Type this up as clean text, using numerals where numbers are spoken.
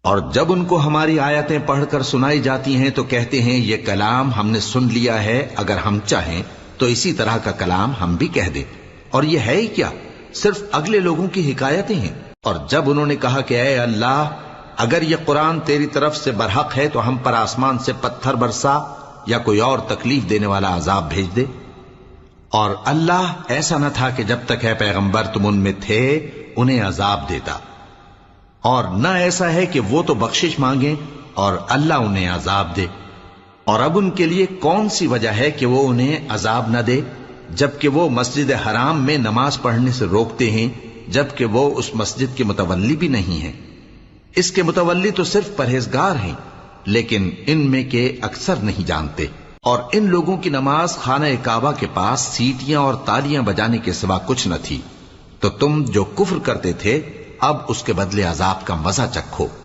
اور جب ان کو ہماری آیتیں پڑھ کر سنائی جاتی ہیں تو کہتے ہیں یہ کلام ہم نے سن لیا ہے، اگر ہم چاہیں تو اسی طرح کا کلام ہم بھی کہہ دیں، اور یہ ہے ہی کیا، صرف اگلے لوگوں کی حکایتیں ہیں۔ اور جب انہوں نے کہا کہ اے اللہ، اگر یہ قرآن تیری طرف سے برحق ہے تو ہم پر آسمان سے پتھر برسا یا کوئی اور تکلیف دینے والا عذاب بھیج دے۔ اور اللہ ایسا نہ تھا کہ جب تک اے پیغمبر تم ان میں تھے انہیں عذاب دیتا، اور نہ ایسا ہے کہ وہ تو بخشش مانگیں اور اللہ انہیں عذاب دے۔ اور اب ان کے لیے کون سی وجہ ہے کہ وہ انہیں عذاب نہ دے، جبکہ وہ مسجد حرام میں نماز پڑھنے سے روکتے ہیں، جبکہ وہ اس مسجد کے متولی بھی نہیں ہیں۔ اس کے متولی تو صرف پرہیزگار ہیں، لیکن ان میں کے اکثر نہیں جانتے۔ اور ان لوگوں کی نماز خانہ کعبہ کے پاس سیٹیاں اور تالیاں بجانے کے سوا کچھ نہ تھی، تو تم جو کفر کرتے تھے اب اس کے بدلے عذاب کا مزہ چکھو۔